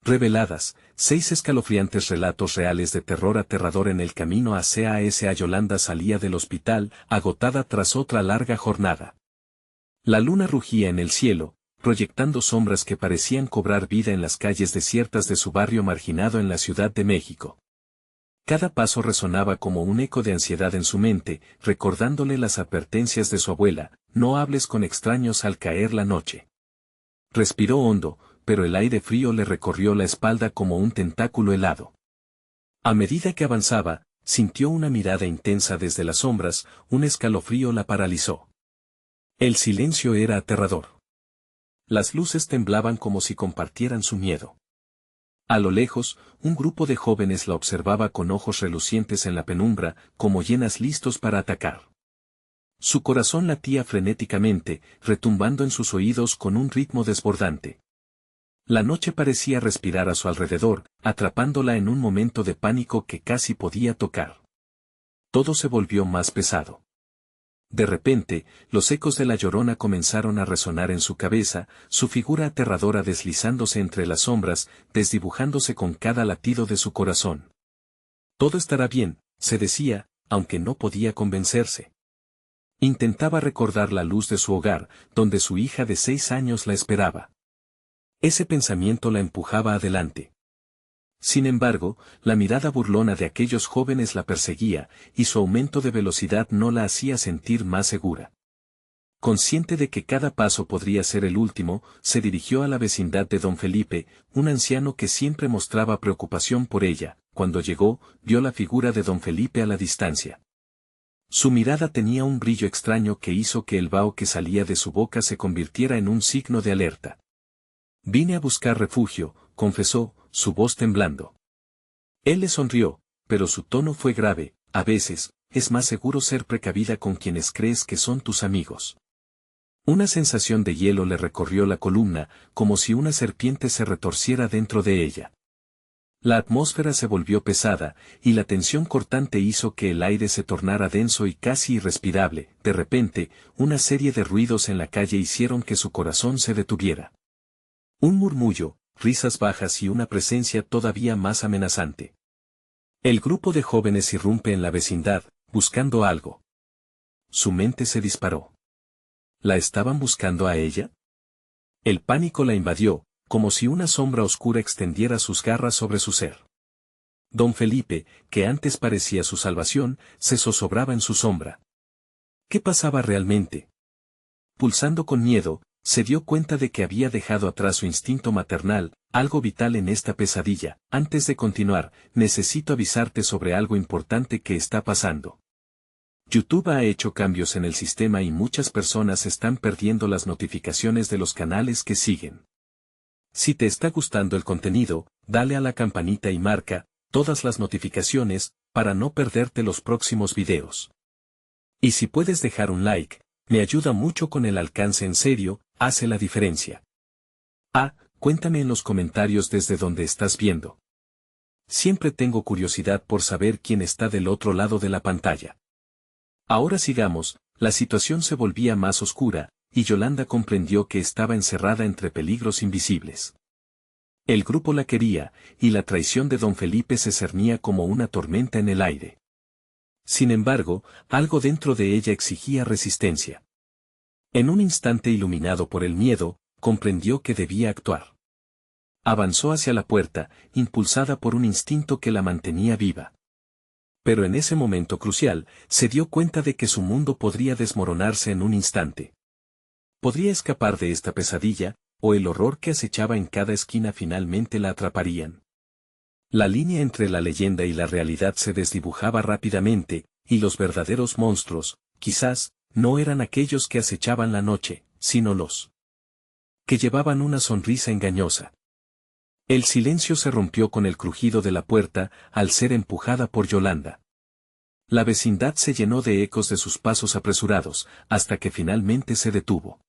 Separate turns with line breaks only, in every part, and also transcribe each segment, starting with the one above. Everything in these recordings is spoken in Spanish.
Reveladas, 6 escalofriantes relatos reales de terror aterrador en el camino a CASA. Yolanda salía del hospital, agotada tras otra larga jornada. La luna rugía en el cielo, proyectando sombras que parecían cobrar vida en las calles desiertas de su barrio marginado en la Ciudad de México. Cada paso resonaba como un eco de ansiedad en su mente, recordándole las advertencias de su abuela: no hables con extraños al caer la noche. Respiró hondo, pero el aire frío le recorrió la espalda como un tentáculo helado. A medida que avanzaba, sintió una mirada intensa desde las sombras, un escalofrío la paralizó. El silencio era aterrador. Las luces temblaban como si compartieran su miedo. A lo lejos, un grupo de jóvenes la observaba con ojos relucientes en la penumbra, como hienas listos para atacar. Su corazón latía frenéticamente, retumbando en sus oídos con un ritmo desbordante. La noche parecía respirar a su alrededor, atrapándola en un momento de pánico que casi podía tocar. Todo se volvió más pesado. De repente, los ecos de la Llorona comenzaron a resonar en su cabeza, su figura aterradora deslizándose entre las sombras, desdibujándose con cada latido de su corazón. Todo estará bien, se decía, aunque no podía convencerse. Intentaba recordar la luz de su hogar, donde su hija de 6 años la esperaba. Ese pensamiento la empujaba adelante. Sin embargo, la mirada burlona de aquellos jóvenes la perseguía, y su aumento de velocidad no la hacía sentir más segura. Consciente de que cada paso podría ser el último, se dirigió a la vecindad de don Felipe, un anciano que siempre mostraba preocupación por ella. Cuando llegó, vio la figura de don Felipe a la distancia. Su mirada tenía un brillo extraño que hizo que el vaho que salía de su boca se convirtiera en un signo de alerta. «Vine a buscar refugio», confesó, su voz temblando. Él le sonrió, pero su tono fue grave: «A veces, es más seguro ser precavida con quienes crees que son tus amigos». Una sensación de hielo le recorrió la columna, como si una serpiente se retorciera dentro de ella. La atmósfera se volvió pesada, y la tensión cortante hizo que el aire se tornara denso y casi irrespirable. De repente, una serie de ruidos en la calle hicieron que su corazón se detuviera. Un murmullo, risas bajas y una presencia todavía más amenazante. El grupo de jóvenes irrumpe en la vecindad, buscando algo. Su mente se disparó. ¿La estaban buscando a ella? El pánico la invadió, como si una sombra oscura extendiera sus garras sobre su ser. Don Felipe, que antes parecía su salvación, se zozobraba en su sombra. ¿Qué pasaba realmente? Pulsando con miedo, se dio cuenta de que había dejado atrás su instinto maternal, algo vital en esta pesadilla. Antes de continuar, necesito avisarte sobre algo importante que está pasando. YouTube ha hecho cambios en el sistema y muchas personas están perdiendo las notificaciones de los canales que siguen. Si te está gustando el contenido, dale a la campanita y marca todas las notificaciones para no perderte los próximos videos. Y si puedes dejar un like, me ayuda mucho con el alcance. En serio, hace la diferencia. Cuéntame en los comentarios desde donde estás viendo. Siempre tengo curiosidad por saber quién está del otro lado de la pantalla. Ahora sigamos. La situación se volvía más oscura, y Yolanda comprendió que estaba encerrada entre peligros invisibles. El grupo la quería, y la traición de don Felipe se cernía como una tormenta en el aire. Sin embargo, algo dentro de ella exigía resistencia. En un instante iluminado por el miedo, comprendió que debía actuar. Avanzó hacia la puerta, impulsada por un instinto que la mantenía viva. Pero en ese momento crucial, se dio cuenta de que su mundo podría desmoronarse en un instante. Podría escapar de esta pesadilla, o el horror que acechaba en cada esquina finalmente la atraparían. La línea entre la leyenda y la realidad se desdibujaba rápidamente, y los verdaderos monstruos, quizás, no eran aquellos que acechaban la noche, sino los que llevaban una sonrisa engañosa. El silencio se rompió con el crujido de la puerta, al ser empujada por Yolanda. La vecindad se llenó de ecos de sus pasos apresurados, hasta que finalmente se detuvo.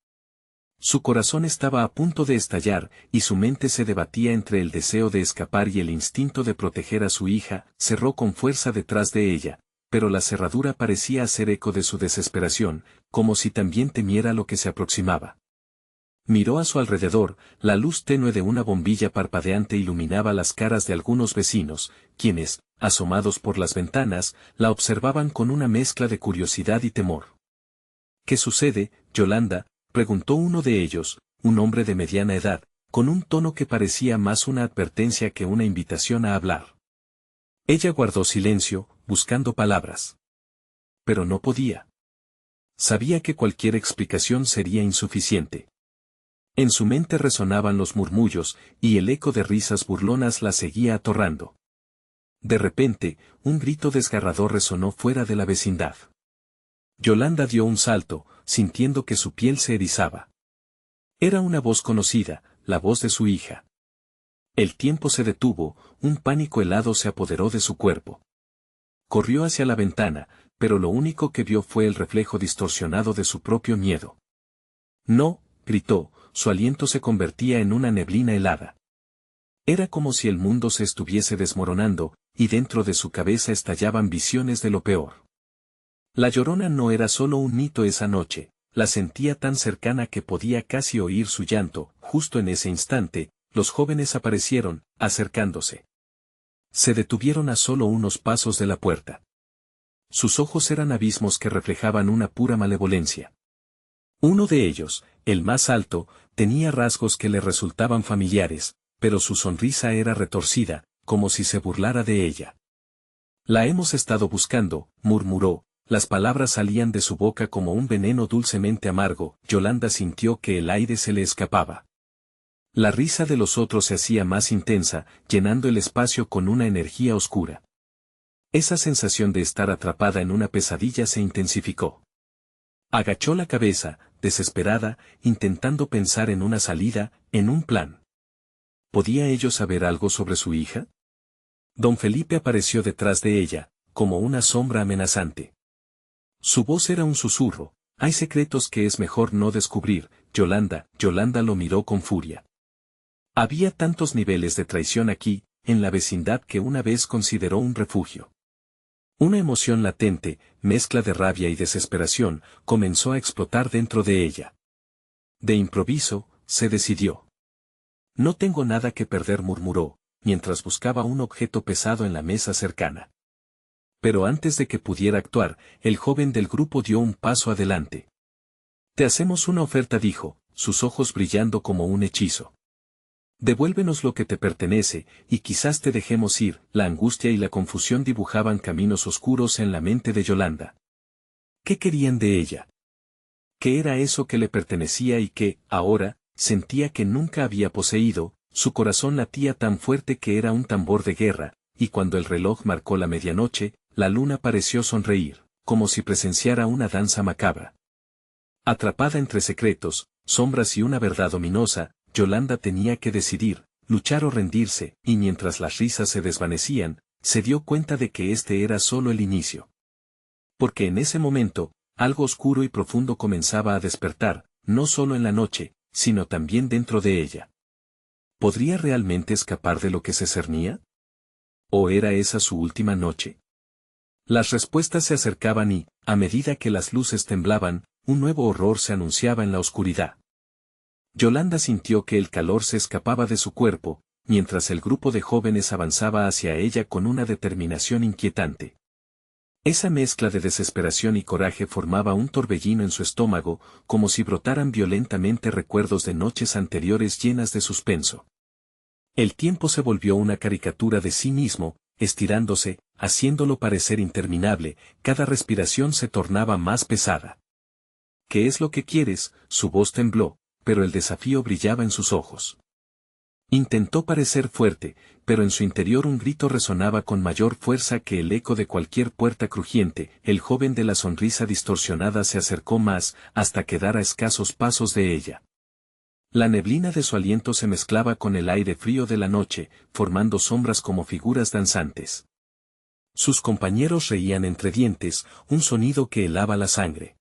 Su corazón estaba a punto de estallar, y su mente se debatía entre el deseo de escapar y el instinto de proteger a su hija. Cerró con fuerza detrás de ella, pero la cerradura parecía hacer eco de su desesperación, como si también temiera lo que se aproximaba. Miró a su alrededor, la luz tenue de una bombilla parpadeante iluminaba las caras de algunos vecinos, quienes, asomados por las ventanas, la observaban con una mezcla de curiosidad y temor. ¿Qué sucede, Yolanda?, preguntó uno de ellos, un hombre de mediana edad, con un tono que parecía más una advertencia que una invitación a hablar. Ella guardó silencio, buscando palabras. Pero no podía. Sabía que cualquier explicación sería insuficiente. En su mente resonaban los murmullos, y el eco de risas burlonas la seguía atorrando. De repente, un grito desgarrador resonó fuera de la vecindad. Yolanda dio un salto, sintiendo que su piel se erizaba. Era una voz conocida, la voz de su hija. El tiempo se detuvo, un pánico helado se apoderó de su cuerpo. Corrió hacia la ventana, pero lo único que vio fue el reflejo distorsionado de su propio miedo. No, gritó, su aliento se convertía en una neblina helada. Era como si el mundo se estuviese desmoronando, y dentro de su cabeza estallaban visiones de lo peor. La Llorona no era solo un mito esa noche, la sentía tan cercana que podía casi oír su llanto. Justo en ese instante, los jóvenes aparecieron, acercándose. Se detuvieron a solo unos pasos de la puerta. Sus ojos eran abismos que reflejaban una pura malevolencia. Uno de ellos, el más alto, tenía rasgos que le resultaban familiares, pero su sonrisa era retorcida, como si se burlara de ella. La hemos estado buscando, murmuró, las palabras salían de su boca como un veneno dulcemente amargo. Yolanda sintió que el aire se le escapaba. La risa de los otros se hacía más intensa, llenando el espacio con una energía oscura. Esa sensación de estar atrapada en una pesadilla se intensificó. Agachó la cabeza, desesperada, intentando pensar en una salida, en un plan. ¿Podía ellos saber algo sobre su hija? Don Felipe apareció detrás de ella, como una sombra amenazante. Su voz era un susurro: hay secretos que es mejor no descubrir, Yolanda. Yolanda lo miró con furia. Había tantos niveles de traición aquí, en la vecindad, que una vez consideró un refugio. Una emoción latente, mezcla de rabia y desesperación, comenzó a explotar dentro de ella. De improviso, se decidió. No tengo nada que perder, murmuró, mientras buscaba un objeto pesado en la mesa cercana. Pero antes de que pudiera actuar, el joven del grupo dio un paso adelante. Te hacemos una oferta, dijo, sus ojos brillando como un hechizo. Devuélvenos lo que te pertenece, y quizás te dejemos ir. La angustia y la confusión dibujaban caminos oscuros en la mente de Yolanda. ¿Qué querían de ella? ¿Qué era eso que le pertenecía y que, ahora, sentía que nunca había poseído? Su corazón latía tan fuerte que era un tambor de guerra, y cuando el reloj marcó la medianoche, la luna pareció sonreír, como si presenciara una danza macabra. Atrapada entre secretos, sombras y una verdad ominosa, Yolanda tenía que decidir, luchar o rendirse, y mientras las risas se desvanecían, se dio cuenta de que este era solo el inicio. Porque en ese momento, algo oscuro y profundo comenzaba a despertar, no solo en la noche, sino también dentro de ella. ¿Podría realmente escapar de lo que se cernía? ¿O era esa su última noche? Las respuestas se acercaban y, a medida que las luces temblaban, un nuevo horror se anunciaba en la oscuridad. Yolanda sintió que el calor se escapaba de su cuerpo, mientras el grupo de jóvenes avanzaba hacia ella con una determinación inquietante. Esa mezcla de desesperación y coraje formaba un torbellino en su estómago, como si brotaran violentamente recuerdos de noches anteriores llenas de suspenso. El tiempo se volvió una caricatura de sí mismo, estirándose, haciéndolo parecer interminable. Cada respiración se tornaba más pesada. ¿Qué es lo que quieres? Su voz tembló, pero el desafío brillaba en sus ojos. Intentó parecer fuerte, pero en su interior un grito resonaba con mayor fuerza que el eco de cualquier puerta crujiente. El joven de la sonrisa distorsionada se acercó más, hasta quedar a escasos pasos de ella. La neblina de su aliento se mezclaba con el aire frío de la noche, formando sombras como figuras danzantes. Sus compañeros reían entre dientes, un sonido que helaba la sangre.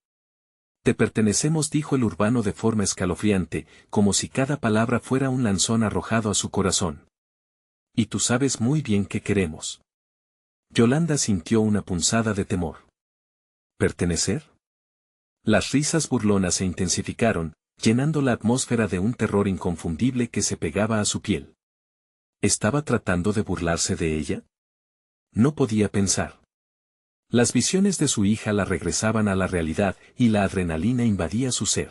Te pertenecemos, dijo el urbano de forma escalofriante, como si cada palabra fuera un lanzón arrojado a su corazón. Y tú sabes muy bien qué queremos. Yolanda sintió una punzada de temor. ¿Pertenecer? Las risas burlonas se intensificaron, llenando la atmósfera de un terror inconfundible que se pegaba a su piel. ¿Estaba tratando de burlarse de ella? No podía pensar. Las visiones de su hija la regresaban a la realidad y la adrenalina invadía su ser.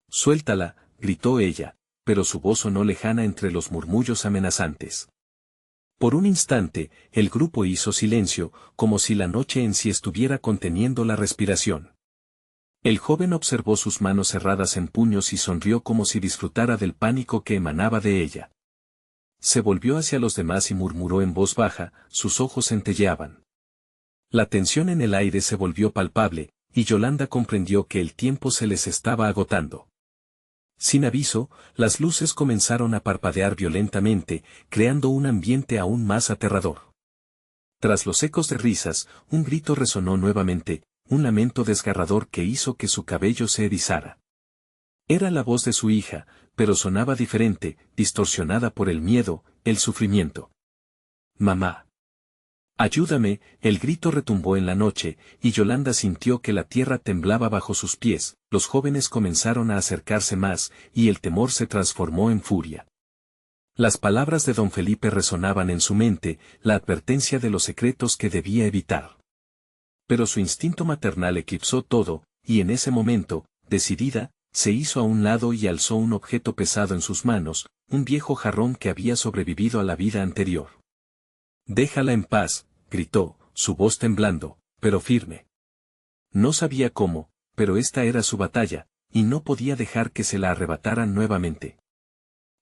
«Suéltala», gritó ella, pero su voz sonó lejana entre los murmullos amenazantes. Por un instante, el grupo hizo silencio, como si la noche en sí estuviera conteniendo la respiración. El joven observó sus manos cerradas en puños y sonrió como si disfrutara del pánico que emanaba de ella. Se volvió hacia los demás y murmuró en voz baja, sus ojos centelleaban. La tensión en el aire se volvió palpable, y Yolanda comprendió que el tiempo se les estaba agotando. Sin aviso, las luces comenzaron a parpadear violentamente, creando un ambiente aún más aterrador. Tras los ecos de risas, un grito resonó nuevamente, un lamento desgarrador que hizo que su cabello se erizara. Era la voz de su hija, pero sonaba diferente, distorsionada por el miedo, el sufrimiento. «Mamá. Ayúdame», el grito retumbó en la noche, y Yolanda sintió que la tierra temblaba bajo sus pies, los jóvenes comenzaron a acercarse más, y el temor se transformó en furia. Las palabras de don Felipe resonaban en su mente, la advertencia de los secretos que debía evitar. Pero su instinto maternal eclipsó todo, y en ese momento, decidida, se hizo a un lado y alzó un objeto pesado en sus manos, un viejo jarrón que había sobrevivido a la vida anterior. «Déjala en paz», gritó, su voz temblando, pero firme. No sabía cómo, pero esta era su batalla, y no podía dejar que se la arrebataran nuevamente.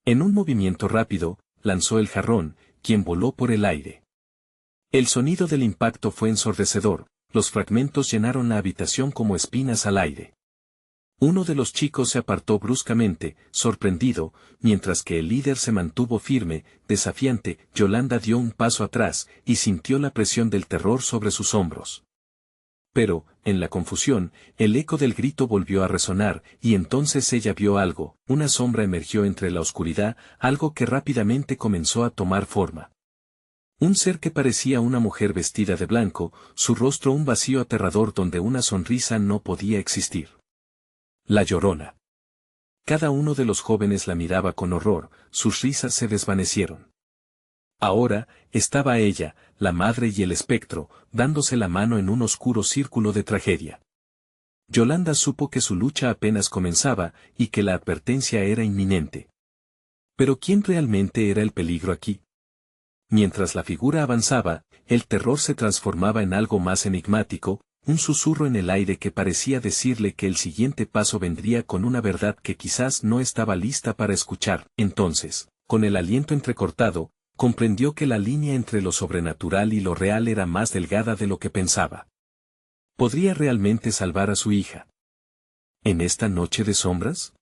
En un movimiento rápido, lanzó el jarrón, quien voló por el aire. El sonido del impacto fue ensordecedor, los fragmentos llenaron la habitación como espinas al aire. Uno de los chicos se apartó bruscamente, sorprendido, mientras que el líder se mantuvo firme, desafiante. Yolanda dio un paso atrás, y sintió la presión del terror sobre sus hombros. Pero, en la confusión, el eco del grito volvió a resonar, y entonces ella vio algo, una sombra emergió entre la oscuridad, algo que rápidamente comenzó a tomar forma. Un ser que parecía una mujer vestida de blanco, su rostro un vacío aterrador donde una sonrisa no podía existir. La Llorona. Cada uno de los jóvenes la miraba con horror, sus risas se desvanecieron. Ahora, estaba ella, la madre y el espectro, dándose la mano en un oscuro círculo de tragedia. Yolanda supo que su lucha apenas comenzaba, y que la advertencia era inminente. Pero ¿quién realmente era el peligro aquí? Mientras la figura avanzaba, el terror se transformaba en algo más enigmático, un susurro en el aire que parecía decirle que el siguiente paso vendría con una verdad que quizás no estaba lista para escuchar. Entonces, con el aliento entrecortado, comprendió que la línea entre lo sobrenatural y lo real era más delgada de lo que pensaba. ¿Podría realmente salvar a su hija? ¿En esta noche de sombras?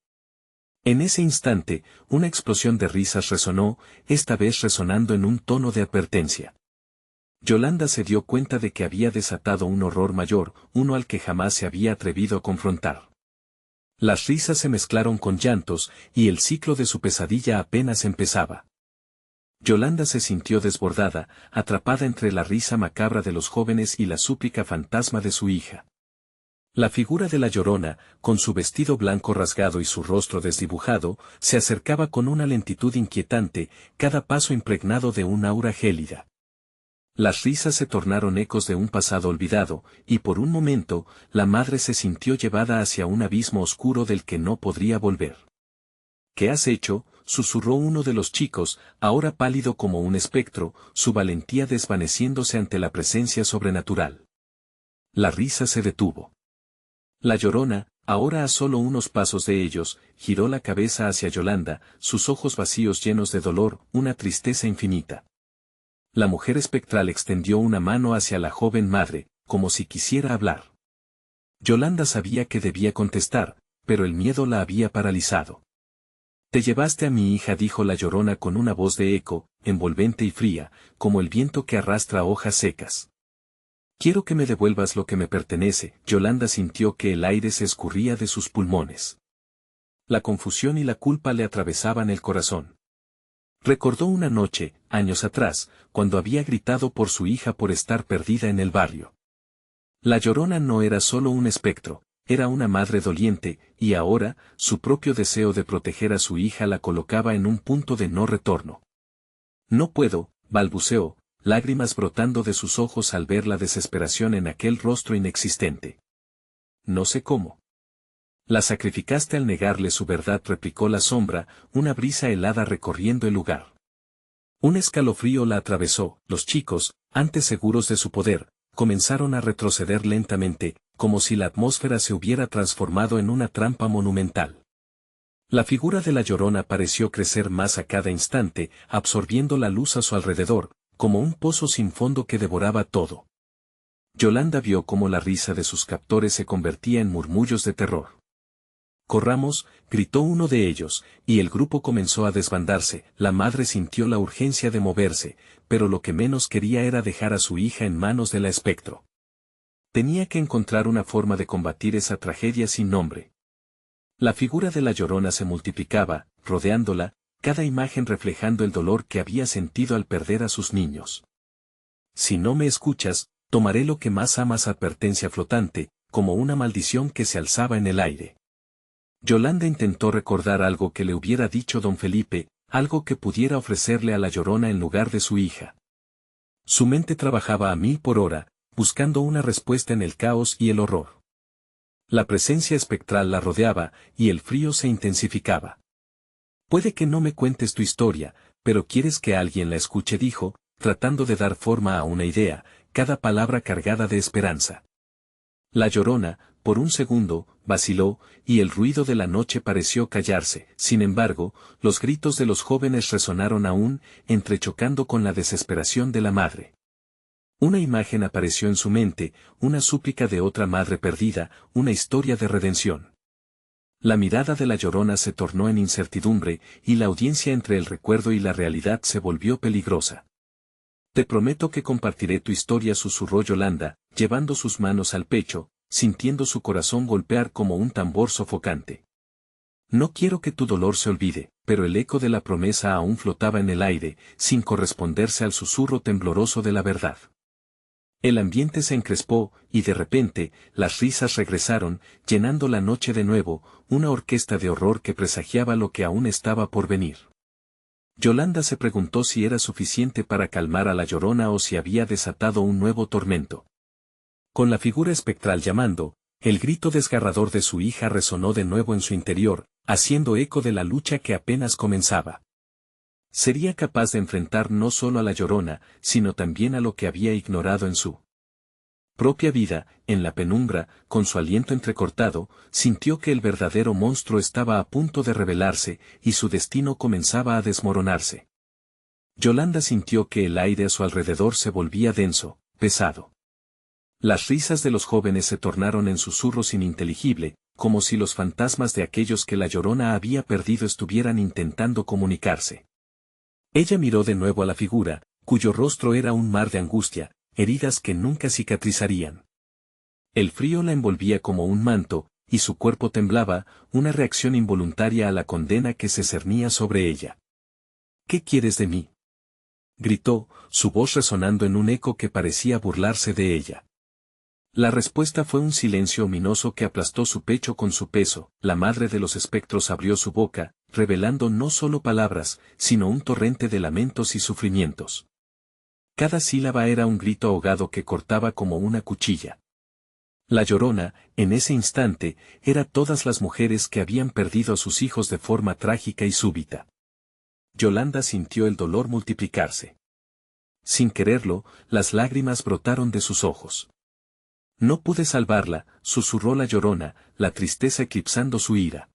En ese instante, una explosión de risas resonó, esta vez resonando en un tono de advertencia. Yolanda se dio cuenta de que había desatado un horror mayor, uno al que jamás se había atrevido a confrontar. Las risas se mezclaron con llantos, y el ciclo de su pesadilla apenas empezaba. Yolanda se sintió desbordada, atrapada entre la risa macabra de los jóvenes y la súplica fantasma de su hija. La figura de la Llorona, con su vestido blanco rasgado y su rostro desdibujado, se acercaba con una lentitud inquietante, cada paso impregnado de un aura gélida. Las risas se tornaron ecos de un pasado olvidado, y por un momento, la madre se sintió llevada hacia un abismo oscuro del que no podría volver. ¿Qué has hecho?, susurró uno de los chicos, ahora pálido como un espectro, su valentía desvaneciéndose ante la presencia sobrenatural. La risa se detuvo. La Llorona, ahora a solo unos pasos de ellos, giró la cabeza hacia Yolanda, sus ojos vacíos llenos de dolor, una tristeza infinita. La mujer espectral extendió una mano hacia la joven madre, como si quisiera hablar. Yolanda sabía que debía contestar, pero el miedo la había paralizado. «Te llevaste a mi hija», dijo la Llorona con una voz de eco, envolvente y fría, como el viento que arrastra hojas secas. «Quiero que me devuelvas lo que me pertenece». Yolanda sintió que el aire se escurría de sus pulmones. La confusión y la culpa le atravesaban el corazón. Recordó una noche, años atrás, cuando había gritado por su hija por estar perdida en el barrio. La Llorona no era solo un espectro, era una madre doliente, y ahora, su propio deseo de proteger a su hija la colocaba en un punto de no retorno. No puedo, balbuceó, lágrimas brotando de sus ojos al ver la desesperación en aquel rostro inexistente. No sé cómo. La sacrificaste al negarle su verdad, replicó la sombra, una brisa helada recorriendo el lugar. Un escalofrío la atravesó. Los chicos, antes seguros de su poder, comenzaron a retroceder lentamente, como si la atmósfera se hubiera transformado en una trampa monumental. La figura de la Llorona pareció crecer más a cada instante, absorbiendo la luz a su alrededor, como un pozo sin fondo que devoraba todo. Yolanda vio cómo la risa de sus captores se convertía en murmullos de terror. «Corramos», gritó uno de ellos, y el grupo comenzó a desbandarse. La madre sintió la urgencia de moverse, pero lo que menos quería era dejar a su hija en manos de la espectro. Tenía que encontrar una forma de combatir esa tragedia sin nombre. La figura de la Llorona se multiplicaba, rodeándola, cada imagen reflejando el dolor que había sentido al perder a sus niños. «Si no me escuchas, tomaré lo que más amas», advertencia flotante, como una maldición que se alzaba en el aire. Yolanda intentó recordar algo que le hubiera dicho don Felipe, algo que pudiera ofrecerle a la Llorona en lugar de su hija. Su mente trabajaba a 1000 por hora, buscando una respuesta en el caos y el horror. La presencia espectral la rodeaba, y el frío se intensificaba. «Puede que no me cuentes tu historia, pero quieres que alguien la escuche», dijo, tratando de dar forma a una idea, cada palabra cargada de esperanza. La Llorona, por un segundo, vaciló, y el ruido de la noche pareció callarse. Sin embargo, los gritos de los jóvenes resonaron aún, entrechocando con la desesperación de la madre. Una imagen apareció en su mente, una súplica de otra madre perdida, una historia de redención. La mirada de la Llorona se tornó en incertidumbre, y la audiencia entre el recuerdo y la realidad se volvió peligrosa. «Te prometo que compartiré tu historia», susurró Yolanda, llevando sus manos al pecho, sintiendo su corazón golpear como un tambor sofocante. «No quiero que tu dolor se olvide», pero el eco de la promesa aún flotaba en el aire, sin corresponderse al susurro tembloroso de la verdad. El ambiente se encrespó, y de repente, las risas regresaron, llenando la noche de nuevo, una orquesta de horror que presagiaba lo que aún estaba por venir. Yolanda se preguntó si era suficiente para calmar a la Llorona o si había desatado un nuevo tormento. Con la figura espectral llamando, el grito desgarrador de su hija resonó de nuevo en su interior, haciendo eco de la lucha que apenas comenzaba. Sería capaz de enfrentar no solo a la Llorona, sino también a lo que había ignorado en su propia vida. En la penumbra, con su aliento entrecortado, sintió que el verdadero monstruo estaba a punto de revelarse, y su destino comenzaba a desmoronarse. Yolanda sintió que el aire a su alrededor se volvía denso, pesado. Las risas de los jóvenes se tornaron en susurros ininteligible, como si los fantasmas de aquellos que la Llorona había perdido estuvieran intentando comunicarse. Ella miró de nuevo a la figura, cuyo rostro era un mar de angustia, heridas que nunca cicatrizarían. El frío la envolvía como un manto, y su cuerpo temblaba, una reacción involuntaria a la condena que se cernía sobre ella. «¿Qué quieres de mí?», gritó, su voz resonando en un eco que parecía burlarse de ella. La respuesta fue un silencio ominoso que aplastó su pecho con su peso. La madre de los espectros abrió su boca, revelando no solo palabras, sino un torrente de lamentos y sufrimientos. Cada sílaba era un grito ahogado que cortaba como una cuchilla. La Llorona, en ese instante, era todas las mujeres que habían perdido a sus hijos de forma trágica y súbita. Yolanda sintió el dolor multiplicarse. Sin quererlo, las lágrimas brotaron de sus ojos. «No pude salvarla», susurró la Llorona, la tristeza eclipsando su ira.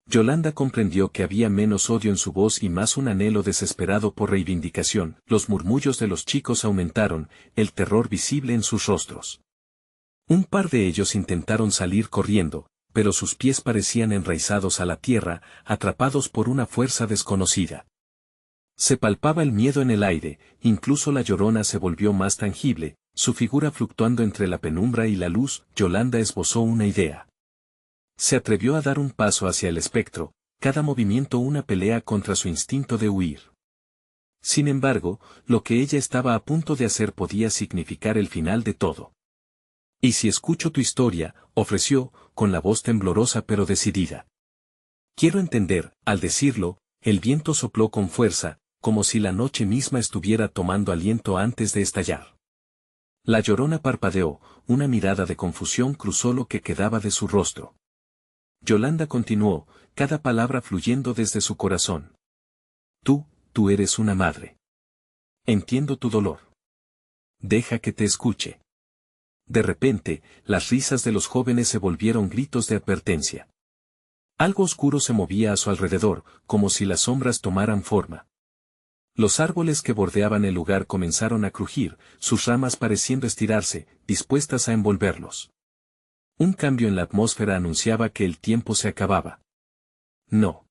Yolanda comprendió que había menos odio en su voz y más un anhelo desesperado por reivindicación. Los murmullos de los chicos aumentaron, el terror visible en sus rostros. Un par de ellos intentaron salir corriendo, pero sus pies parecían enraizados a la tierra, atrapados por una fuerza desconocida. Se palpaba el miedo en el aire, incluso la Llorona se volvió más tangible, su figura fluctuando entre la penumbra y la luz. Yolanda esbozó una idea. Se atrevió a dar un paso hacia el espectro, cada movimiento una pelea contra su instinto de huir. Sin embargo, lo que ella estaba a punto de hacer podía significar el final de todo. Y si escucho tu historia, ofreció, con la voz temblorosa pero decidida. Quiero entender, al decirlo, el viento sopló con fuerza, como si la noche misma estuviera tomando aliento antes de estallar. La Llorona parpadeó, una mirada de confusión cruzó lo que quedaba de su rostro. Yolanda continuó, cada palabra fluyendo desde su corazón. Tú eres una madre. Entiendo tu dolor. Deja que te escuche. De repente, las risas de los jóvenes se volvieron gritos de advertencia. Algo oscuro se movía a su alrededor, como si las sombras tomaran forma. Los árboles que bordeaban el lugar comenzaron a crujir, sus ramas pareciendo estirarse, dispuestas a envolverlos. Un cambio en la atmósfera anunciaba que el tiempo se acababa. No.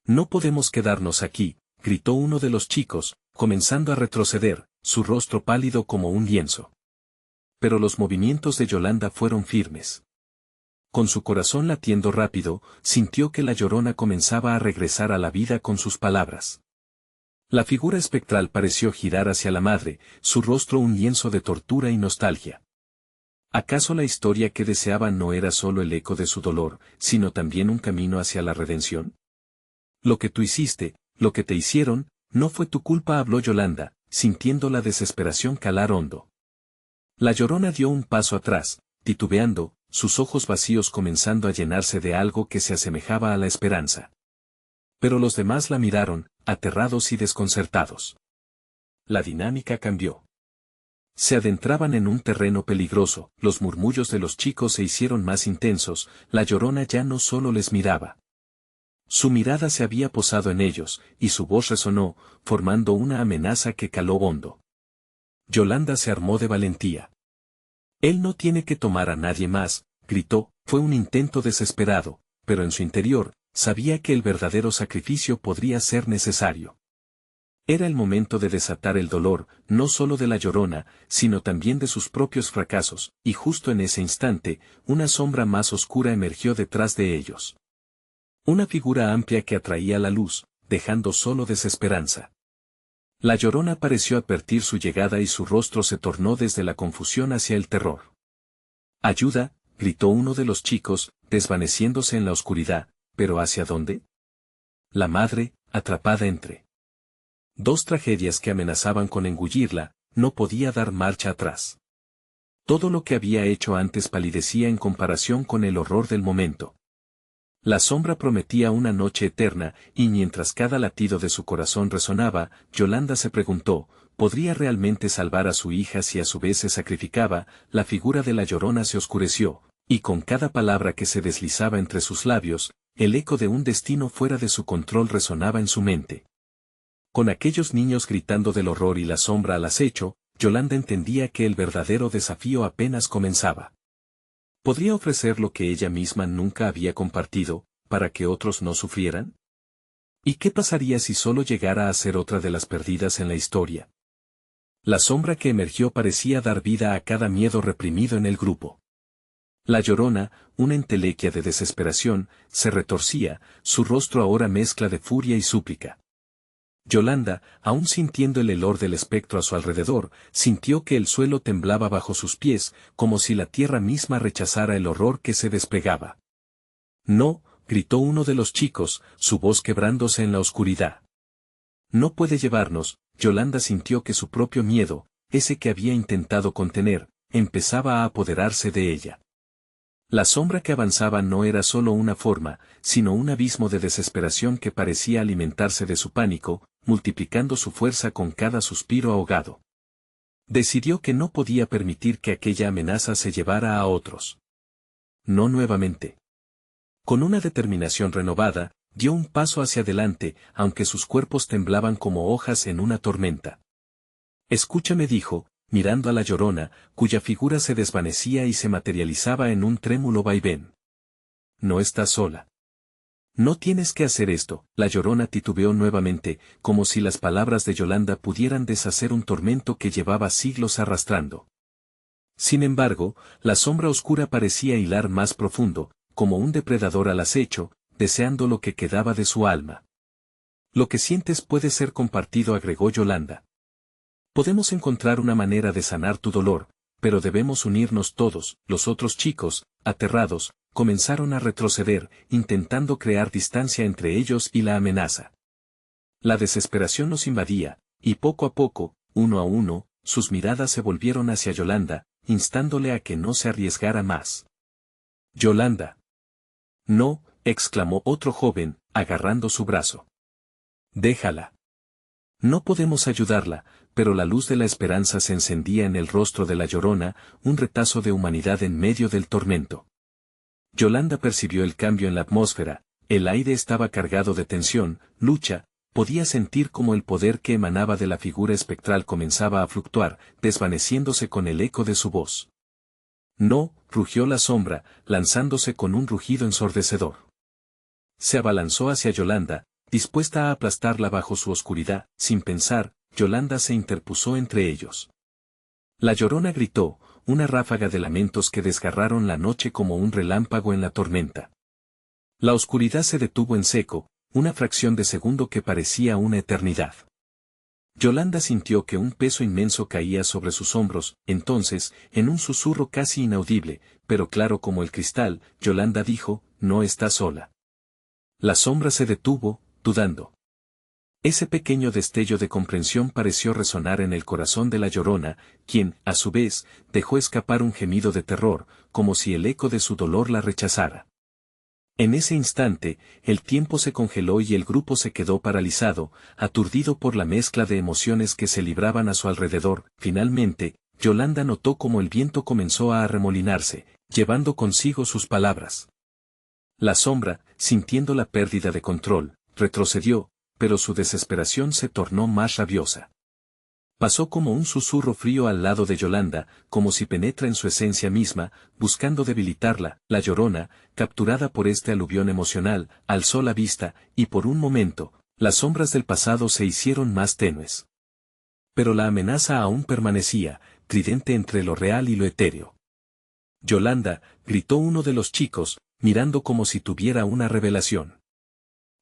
No podemos quedarnos aquí, gritó uno de los chicos, comenzando a retroceder, su rostro pálido como un lienzo. Pero los movimientos de Yolanda fueron firmes. Con su corazón latiendo rápido, sintió que la Llorona comenzaba a regresar a la vida con sus palabras. La figura espectral pareció girar hacia la madre, su rostro un lienzo de tortura y nostalgia. ¿Acaso la historia que deseaba no era solo el eco de su dolor, sino también un camino hacia la redención? Lo que tú hiciste, lo que te hicieron, no fue tu culpa, habló Yolanda, sintiendo la desesperación calar hondo. La Llorona dio un paso atrás, titubeando, sus ojos vacíos comenzando a llenarse de algo que se asemejaba a la esperanza. Pero los demás la miraron, aterrados y desconcertados. La dinámica cambió. Se adentraban en un terreno peligroso, los murmullos de los chicos se hicieron más intensos, la Llorona ya no solo les miraba. Su mirada se había posado en ellos, y su voz resonó, formando una amenaza que caló hondo. Yolanda se armó de valentía. Él no tiene que tomar a nadie más, gritó, fue un intento desesperado, pero en su interior, sabía que el verdadero sacrificio podría ser necesario. Era el momento de desatar el dolor, no solo de la Llorona, sino también de sus propios fracasos, y justo en ese instante, una sombra más oscura emergió detrás de ellos. Una figura amplia que atraía la luz, dejando solo desesperanza. La Llorona pareció advertir su llegada y su rostro se tornó desde la confusión hacia el terror. «¡Ayuda!», gritó uno de los chicos, desvaneciéndose en la oscuridad, ¿pero hacia dónde? La madre, atrapada entre dos tragedias que amenazaban con engullirla, no podía dar marcha atrás. Todo lo que había hecho antes palidecía en comparación con el horror del momento. La sombra prometía una noche eterna, y mientras cada latido de su corazón resonaba, Yolanda se preguntó, ¿podría realmente salvar a su hija si a su vez se sacrificaba? La figura de la Llorona se oscureció, y con cada palabra que se deslizaba entre sus labios, el eco de un destino fuera de su control resonaba en su mente. Con aquellos niños gritando del horror y la sombra al acecho, Yolanda entendía que el verdadero desafío apenas comenzaba. ¿Podría ofrecer lo que ella misma nunca había compartido, para que otros no sufrieran? ¿Y qué pasaría si solo llegara a ser otra de las perdidas en la historia? La sombra que emergió parecía dar vida a cada miedo reprimido en el grupo. La Llorona, una entelequia de desesperación, se retorcía, su rostro ahora mezcla de furia y súplica. Yolanda, aún sintiendo el helor del espectro a su alrededor, sintió que el suelo temblaba bajo sus pies, como si la tierra misma rechazara el horror que se desplegaba. «No», gritó uno de los chicos, su voz quebrándose en la oscuridad. «No puede llevarnos». Yolanda sintió que su propio miedo, ese que había intentado contener, empezaba a apoderarse de ella. La sombra que avanzaba no era solo una forma, sino un abismo de desesperación que parecía alimentarse de su pánico, multiplicando su fuerza con cada suspiro ahogado. Decidió que no podía permitir que aquella amenaza se llevara a otros. No nuevamente. Con una determinación renovada, dio un paso hacia adelante, aunque sus cuerpos temblaban como hojas en una tormenta. «Escúchame», dijo, mirando a la Llorona, cuya figura se desvanecía y se materializaba en un trémulo vaivén. «No estás sola. No tienes que hacer esto». La Llorona titubeó nuevamente, como si las palabras de Yolanda pudieran deshacer un tormento que llevaba siglos arrastrando. Sin embargo, la sombra oscura parecía hilar más profundo, como un depredador al acecho, deseando lo que quedaba de su alma. «Lo que sientes puede ser compartido», agregó Yolanda. «Podemos encontrar una manera de sanar tu dolor, pero debemos unirnos todos. Los otros chicos, aterrados, comenzaron a retroceder, intentando crear distancia entre ellos y la amenaza. La desesperación los invadía, y poco a poco, uno a uno, sus miradas se volvieron hacia Yolanda, instándole a que no se arriesgara más. «Yolanda». «No», exclamó otro joven, agarrando su brazo. «Déjala. No podemos ayudarla», pero la luz de la esperanza se encendía en el rostro de la Llorona, un retazo de humanidad en medio del tormento. Yolanda percibió el cambio en la atmósfera, el aire estaba cargado de tensión, lucha, podía sentir cómo el poder que emanaba de la figura espectral comenzaba a fluctuar, desvaneciéndose con el eco de su voz. «No», rugió la sombra, lanzándose con un rugido ensordecedor. Se abalanzó hacia Yolanda, dispuesta a aplastarla bajo su oscuridad. Sin pensar, Yolanda se interpuso entre ellos. La Llorona gritó, una ráfaga de lamentos que desgarraron la noche como un relámpago en la tormenta. La oscuridad se detuvo en seco, una fracción de segundo que parecía una eternidad. Yolanda sintió que un peso inmenso caía sobre sus hombros. Entonces, en un susurro casi inaudible, pero claro como el cristal, Yolanda dijo, «No está sola». La sombra se detuvo, dudando. Ese pequeño destello de comprensión pareció resonar en el corazón de la Llorona, quien, a su vez, dejó escapar un gemido de terror, como si el eco de su dolor la rechazara. En ese instante, el tiempo se congeló y el grupo se quedó paralizado, aturdido por la mezcla de emociones que se libraban a su alrededor. Finalmente, Yolanda notó cómo el viento comenzó a arremolinarse, llevando consigo sus palabras. La sombra, sintiendo la pérdida de control, retrocedió, pero su desesperación se tornó más rabiosa. Pasó como un susurro frío al lado de Yolanda, como si penetra en su esencia misma, buscando debilitarla. La Llorona, capturada por este aluvión emocional, alzó la vista, y por un momento, las sombras del pasado se hicieron más tenues. Pero la amenaza aún permanecía, tridente entre lo real y lo etéreo. «Yolanda», gritó uno de los chicos, mirando como si tuviera una revelación.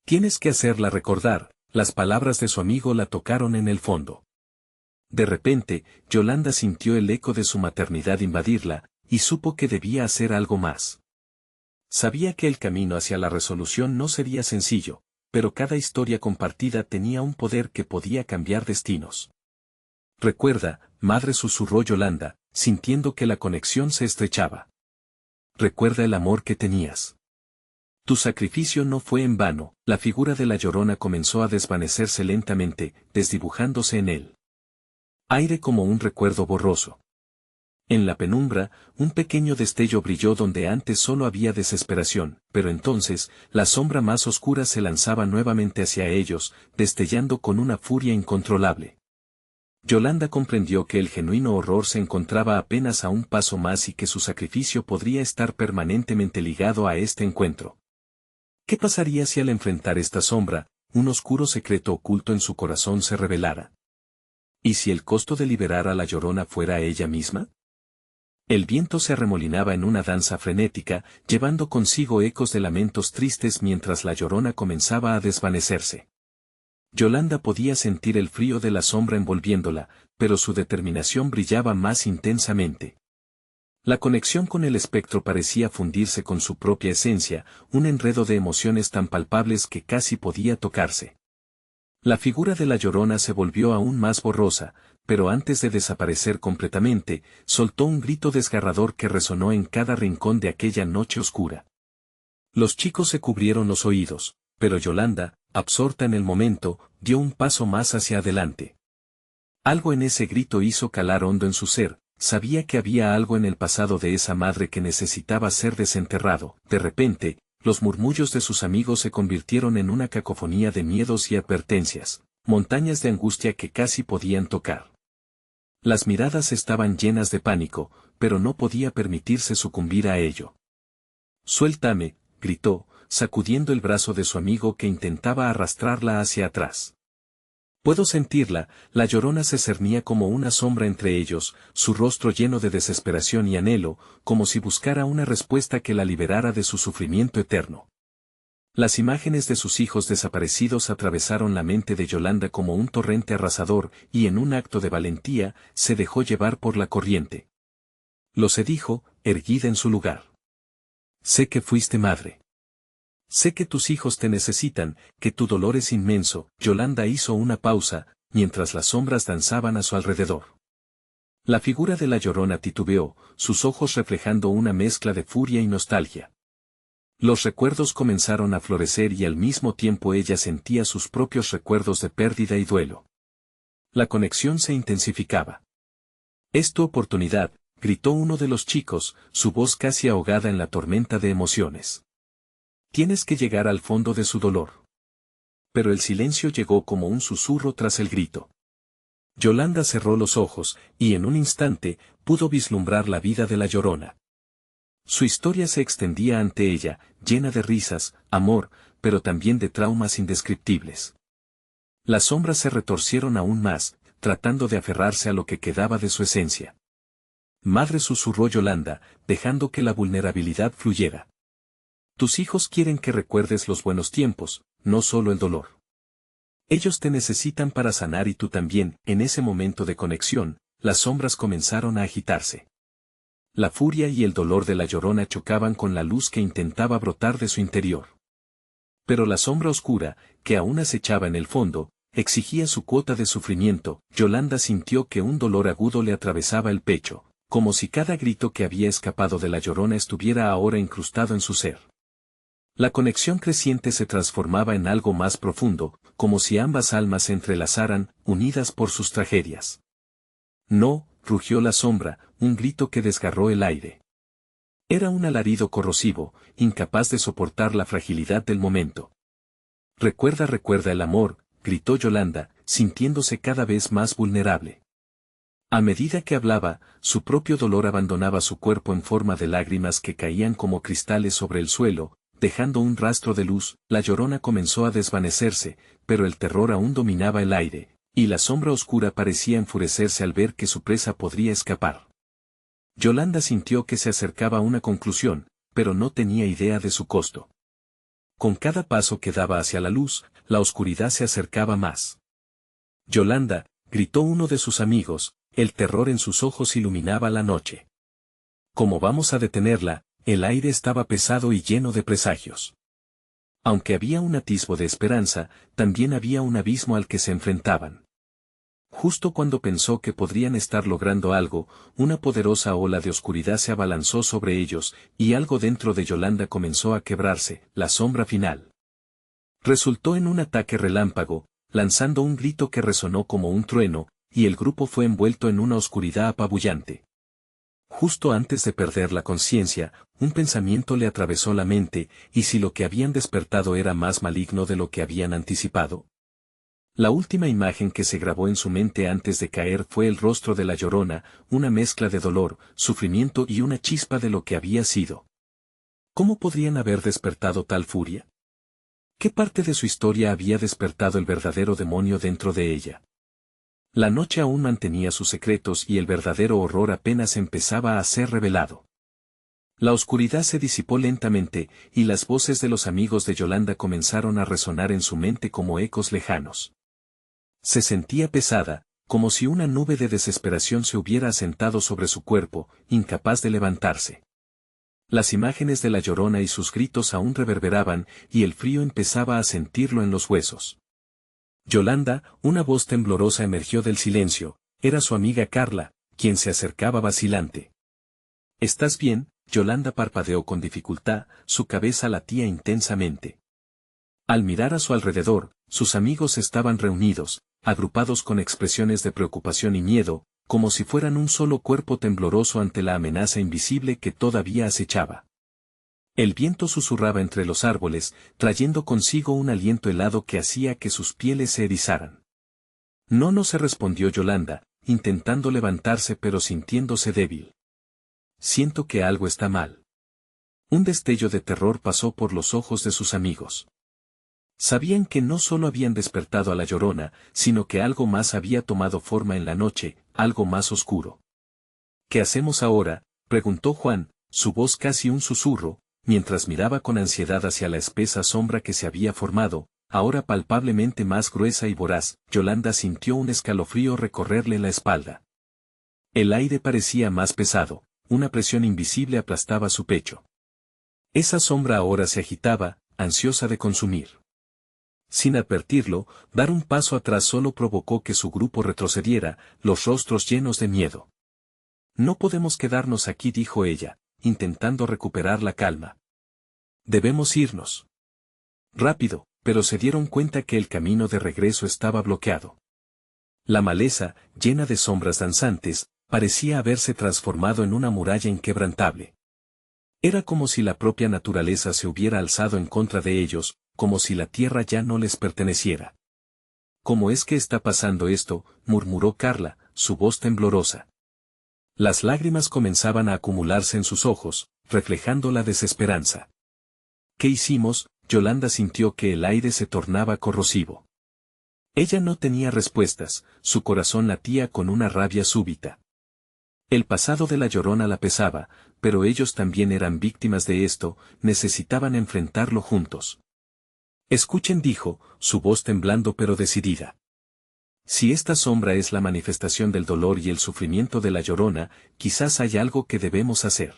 «Tienes que hacerla recordar». Las palabras de su amigo la tocaron en el fondo. De repente, Yolanda sintió el eco de su maternidad invadirla, y supo que debía hacer algo más. Sabía que el camino hacia la resolución no sería sencillo, pero cada historia compartida tenía un poder que podía cambiar destinos. «Recuerda, madre», susurró Yolanda, sintiendo que la conexión se estrechaba. «Recuerda el amor que tenías. Tu sacrificio no fue en vano». La figura de la Llorona comenzó a desvanecerse lentamente, desdibujándose en el aire como un recuerdo borroso. En la penumbra, un pequeño destello brilló donde antes solo había desesperación, pero entonces, la sombra más oscura se lanzaba nuevamente hacia ellos, destellando con una furia incontrolable. Yolanda comprendió que el genuino horror se encontraba apenas a un paso más y que su sacrificio podría estar permanentemente ligado a este encuentro. ¿Qué pasaría si al enfrentar esta sombra, un oscuro secreto oculto en su corazón se revelara? ¿Y si el costo de liberar a la Llorona fuera ella misma? El viento se arremolinaba en una danza frenética, llevando consigo ecos de lamentos tristes mientras la Llorona comenzaba a desvanecerse. Yolanda podía sentir el frío de la sombra envolviéndola, pero su determinación brillaba más intensamente. La conexión con el espectro parecía fundirse con su propia esencia, un enredo de emociones tan palpables que casi podía tocarse. La figura de la Llorona se volvió aún más borrosa, pero antes de desaparecer completamente, soltó un grito desgarrador que resonó en cada rincón de aquella noche oscura. Los chicos se cubrieron los oídos, pero Yolanda, absorta en el momento, dio un paso más hacia adelante. Algo en ese grito hizo calar hondo en su ser. Sabía que había algo en el pasado de esa madre que necesitaba ser desenterrado. De repente, los murmullos de sus amigos se convirtieron en una cacofonía de miedos y advertencias, montañas de angustia que casi podían tocar. Las miradas estaban llenas de pánico, pero no podía permitirse sucumbir a ello. «Suéltame», gritó, sacudiendo el brazo de su amigo que intentaba arrastrarla hacia atrás. «Puedo sentirla». La Llorona se cernía como una sombra entre ellos, su rostro lleno de desesperación y anhelo, como si buscara una respuesta que la liberara de su sufrimiento eterno. Las imágenes de sus hijos desaparecidos atravesaron la mente de Yolanda como un torrente arrasador, y en un acto de valentía, se dejó llevar por la corriente. Lo sé, dijo, erguida en su lugar. Sé que fuiste madre. Sé que tus hijos te necesitan, que tu dolor es inmenso. Yolanda hizo una pausa, mientras las sombras danzaban a su alrededor. La figura de la Llorona titubeó, sus ojos reflejando una mezcla de furia y nostalgia. Los recuerdos comenzaron a florecer y al mismo tiempo ella sentía sus propios recuerdos de pérdida y duelo. La conexión se intensificaba. «Es tu oportunidad», gritó uno de los chicos, su voz casi ahogada en la tormenta de emociones. «Tienes que llegar al fondo de su dolor». Pero el silencio llegó como un susurro tras el grito. Yolanda cerró los ojos, y en un instante, pudo vislumbrar la vida de la Llorona. Su historia se extendía ante ella, llena de risas, amor, pero también de traumas indescriptibles. Las sombras se retorcieron aún más, tratando de aferrarse a lo que quedaba de su esencia. «Madre», susurró Yolanda, dejando que la vulnerabilidad fluyera. «Tus hijos quieren que recuerdes los buenos tiempos, no solo el dolor. Ellos te necesitan para sanar y tú también». En ese momento de conexión, las sombras comenzaron a agitarse. La furia y el dolor de la Llorona chocaban con la luz que intentaba brotar de su interior. Pero la sombra oscura, que aún acechaba en el fondo, exigía su cuota de sufrimiento. Yolanda sintió que un dolor agudo le atravesaba el pecho, como si cada grito que había escapado de la Llorona estuviera ahora incrustado en su ser. La conexión creciente se transformaba en algo más profundo, como si ambas almas se entrelazaran, unidas por sus tragedias. «No», rugió la sombra, un grito que desgarró el aire. Era un alarido corrosivo, incapaz de soportar la fragilidad del momento. «Recuerda, recuerda el amor», gritó Yolanda, sintiéndose cada vez más vulnerable. A medida que hablaba, su propio dolor abandonaba su cuerpo en forma de lágrimas que caían como cristales sobre el suelo, dejando un rastro de luz. La Llorona comenzó a desvanecerse, pero el terror aún dominaba el aire, y la sombra oscura parecía enfurecerse al ver que su presa podría escapar. Yolanda sintió que se acercaba a una conclusión, pero no tenía idea de su costo. Con cada paso que daba hacia la luz, la oscuridad se acercaba más. «Yolanda», gritó uno de sus amigos, el terror en sus ojos iluminaba la noche. «¿Cómo vamos a detenerla?». El aire estaba pesado y lleno de presagios. Aunque había un atisbo de esperanza, también había un abismo al que se enfrentaban. Justo cuando pensó que podrían estar logrando algo, una poderosa ola de oscuridad se abalanzó sobre ellos, y algo dentro de Yolanda comenzó a quebrarse. La sombra final resultó en un ataque relámpago, lanzando un grito que resonó como un trueno, y el grupo fue envuelto en una oscuridad apabullante. Justo antes de perder la conciencia, un pensamiento le atravesó la mente, ¿y si lo que habían despertado era más maligno de lo que habían anticipado? La última imagen que se grabó en su mente antes de caer fue el rostro de la Llorona, una mezcla de dolor, sufrimiento y una chispa de lo que había sido. ¿Cómo podrían haber despertado tal furia? ¿Qué parte de su historia había despertado el verdadero demonio dentro de ella? La noche aún mantenía sus secretos y el verdadero horror apenas empezaba a ser revelado. La oscuridad se disipó lentamente, y las voces de los amigos de Yolanda comenzaron a resonar en su mente como ecos lejanos. Se sentía pesada, como si una nube de desesperación se hubiera asentado sobre su cuerpo, incapaz de levantarse. Las imágenes de la Llorona y sus gritos aún reverberaban, y el frío empezaba a sentirlo en los huesos. «Yolanda», una voz temblorosa emergió del silencio, era su amiga Carla, quien se acercaba vacilante. «¿Estás bien?». Yolanda parpadeó con dificultad, su cabeza latía intensamente. Al mirar a su alrededor, sus amigos estaban reunidos, agrupados con expresiones de preocupación y miedo, como si fueran un solo cuerpo tembloroso ante la amenaza invisible que todavía acechaba. El viento susurraba entre los árboles, trayendo consigo un aliento helado que hacía que sus pieles se erizaran. «No», se respondió Yolanda, intentando levantarse pero sintiéndose débil. «Siento que algo está mal». Un destello de terror pasó por los ojos de sus amigos. Sabían que no solo habían despertado a la Llorona, sino que algo más había tomado forma en la noche, algo más oscuro. «¿Qué hacemos ahora?», preguntó Juan, su voz casi un susurro, mientras miraba con ansiedad hacia la espesa sombra que se había formado, ahora palpablemente más gruesa y voraz. Yolanda sintió un escalofrío recorrerle la espalda. El aire parecía más pesado, una presión invisible aplastaba su pecho. Esa sombra ahora se agitaba, ansiosa de consumir. Sin advertirlo, dar un paso atrás solo provocó que su grupo retrocediera, los rostros llenos de miedo. No podemos quedarnos aquí, dijo ella, intentando recuperar la calma. Debemos irnos. Rápido, pero se dieron cuenta que el camino de regreso estaba bloqueado. La maleza, llena de sombras danzantes, parecía haberse transformado en una muralla inquebrantable. Era como si la propia naturaleza se hubiera alzado en contra de ellos, como si la tierra ya no les perteneciera. ¿Cómo es que está pasando esto?, murmuró Carla, su voz temblorosa. Las lágrimas comenzaban a acumularse en sus ojos, reflejando la desesperanza. ¿Qué hicimos? Yolanda sintió que el aire se tornaba corrosivo. Ella no tenía respuestas, su corazón latía con una rabia súbita. El pasado de la Llorona la pesaba, pero ellos también eran víctimas de esto, necesitaban enfrentarlo juntos. Escuchen, dijo, su voz temblando pero decidida. Si esta sombra es la manifestación del dolor y el sufrimiento de la Llorona, quizás hay algo que debemos hacer.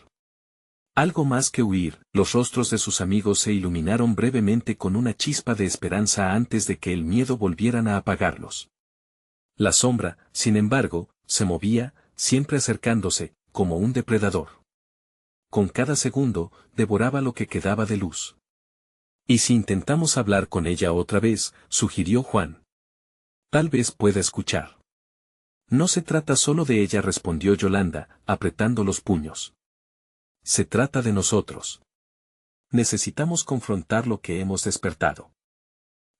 Algo más que huir. Los rostros de sus amigos se iluminaron brevemente con una chispa de esperanza antes de que el miedo volvieran a apagarlos. La sombra, sin embargo, se movía, siempre acercándose, como un depredador. Con cada segundo, devoraba lo que quedaba de luz. ¿Y si intentamos hablar con ella otra vez?, sugirió Juan. Tal vez pueda escuchar. No se trata solo de ella, respondió Yolanda, apretando los puños. Se trata de nosotros. Necesitamos confrontar lo que hemos despertado.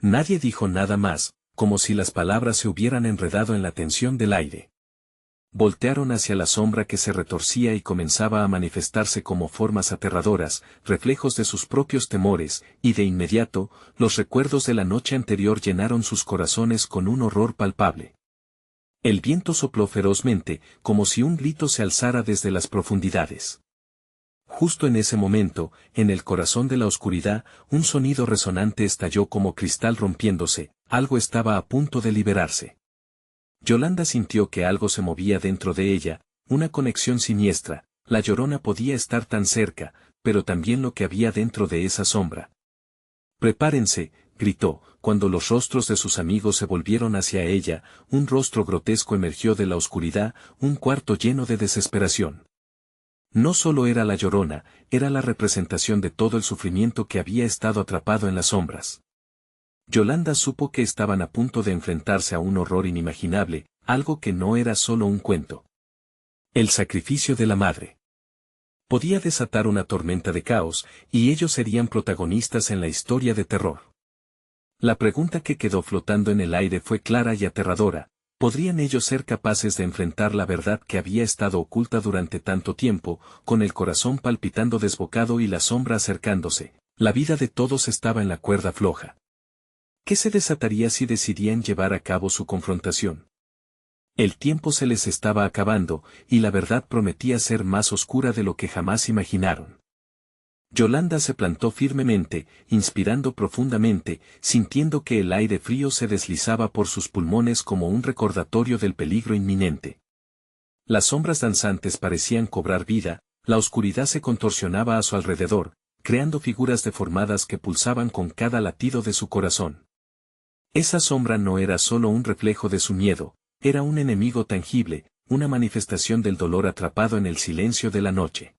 Nadie dijo nada más, como si las palabras se hubieran enredado en la tensión del aire. Voltearon hacia la sombra que se retorcía y comenzaba a manifestarse como formas aterradoras, reflejos de sus propios temores, y de inmediato, los recuerdos de la noche anterior llenaron sus corazones con un horror palpable. El viento sopló ferozmente, como si un grito se alzara desde las profundidades. Justo en ese momento, en el corazón de la oscuridad, un sonido resonante estalló como cristal rompiéndose, algo estaba a punto de liberarse. Yolanda sintió que algo se movía dentro de ella, una conexión siniestra, la Llorona podía estar tan cerca, pero también lo que había dentro de esa sombra. «Prepárense», gritó, cuando los rostros de sus amigos se volvieron hacia ella, un rostro grotesco emergió de la oscuridad, un cuarto lleno de desesperación. No solo era la Llorona, era la representación de todo el sufrimiento que había estado atrapado en las sombras. Yolanda supo que estaban a punto de enfrentarse a un horror inimaginable, algo que no era solo un cuento. El sacrificio de la madre. Podía desatar una tormenta de caos, y ellos serían protagonistas en la historia de terror. La pregunta que quedó flotando en el aire fue clara y aterradora: ¿podrían ellos ser capaces de enfrentar la verdad que había estado oculta durante tanto tiempo, con el corazón palpitando desbocado y la sombra acercándose? La vida de todos estaba en la cuerda floja. ¿Qué se desataría si decidían llevar a cabo su confrontación? El tiempo se les estaba acabando, y la verdad prometía ser más oscura de lo que jamás imaginaron. Yolanda se plantó firmemente, inspirando profundamente, sintiendo que el aire frío se deslizaba por sus pulmones como un recordatorio del peligro inminente. Las sombras danzantes parecían cobrar vida, la oscuridad se contorsionaba a su alrededor, creando figuras deformadas que pulsaban con cada latido de su corazón. Esa sombra no era solo un reflejo de su miedo, era un enemigo tangible, una manifestación del dolor atrapado en el silencio de la noche.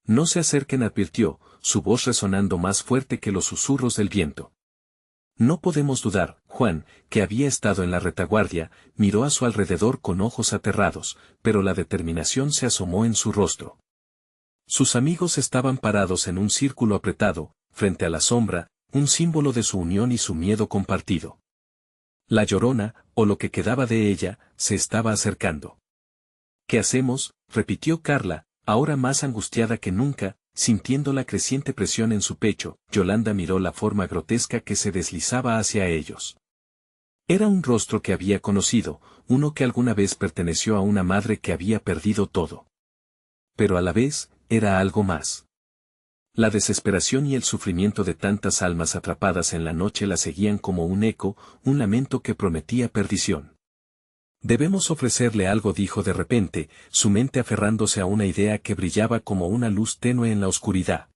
No se acerquen, advirtió, su voz resonando más fuerte que los susurros del viento. No podemos dudar. Juan, que había estado en la retaguardia, miró a su alrededor con ojos aterrados, pero la determinación se asomó en su rostro. Sus amigos estaban parados en un círculo apretado, frente a la sombra, un símbolo de su unión y su miedo compartido. La Llorona, o lo que quedaba de ella, se estaba acercando. ¿Qué hacemos?, repitió Carla, ahora más angustiada que nunca, sintiendo la creciente presión en su pecho. Yolanda miró la forma grotesca que se deslizaba hacia ellos. Era un rostro que había conocido, uno que alguna vez perteneció a una madre que había perdido todo. Pero a la vez, era algo más. La desesperación y el sufrimiento de tantas almas atrapadas en la noche la seguían como un eco, un lamento que prometía perdición. Debemos ofrecerle algo, dijo de repente, su mente aferrándose a una idea que brillaba como una luz tenue en la oscuridad.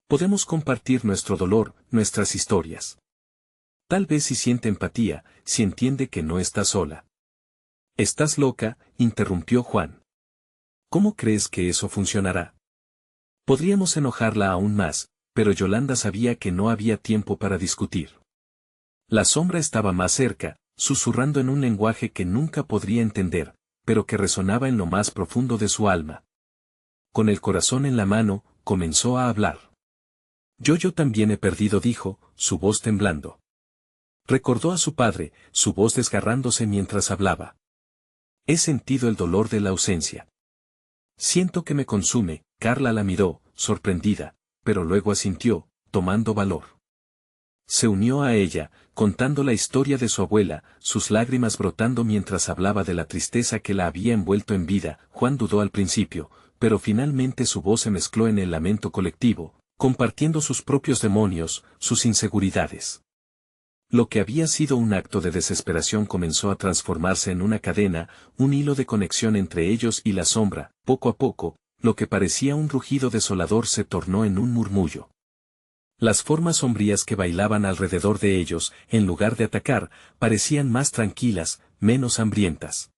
Podemos compartir nuestro dolor, nuestras historias. Tal vez si siente empatía, si entiende que no está sola. «¿Estás loca?», interrumpió Juan. «¿Cómo crees que eso funcionará?». Podríamos enojarla aún más, pero Yolanda sabía que no había tiempo para discutir. La sombra estaba más cerca, susurrando en un lenguaje que nunca podría entender, pero que resonaba en lo más profundo de su alma. Con el corazón en la mano, comenzó a hablar. Yo también he perdido, dijo, su voz temblando. Recordó a su padre, su voz desgarrándose mientras hablaba. He sentido el dolor de la ausencia. Siento que me consume. Carla la miró, sorprendida, pero luego asintió, tomando valor. Se unió a ella, contando la historia de su abuela, sus lágrimas brotando mientras hablaba de la tristeza que la había envuelto en vida. Juan dudó al principio, pero finalmente su voz se mezcló en el lamento colectivo, compartiendo sus propios demonios, sus inseguridades. Lo que había sido un acto de desesperación comenzó a transformarse en una cadena, un hilo de conexión entre ellos y la sombra. Poco a poco, lo que parecía un rugido desolador se tornó en un murmullo. Las formas sombrías que bailaban alrededor de ellos, en lugar de atacar, parecían más tranquilas, menos hambrientas.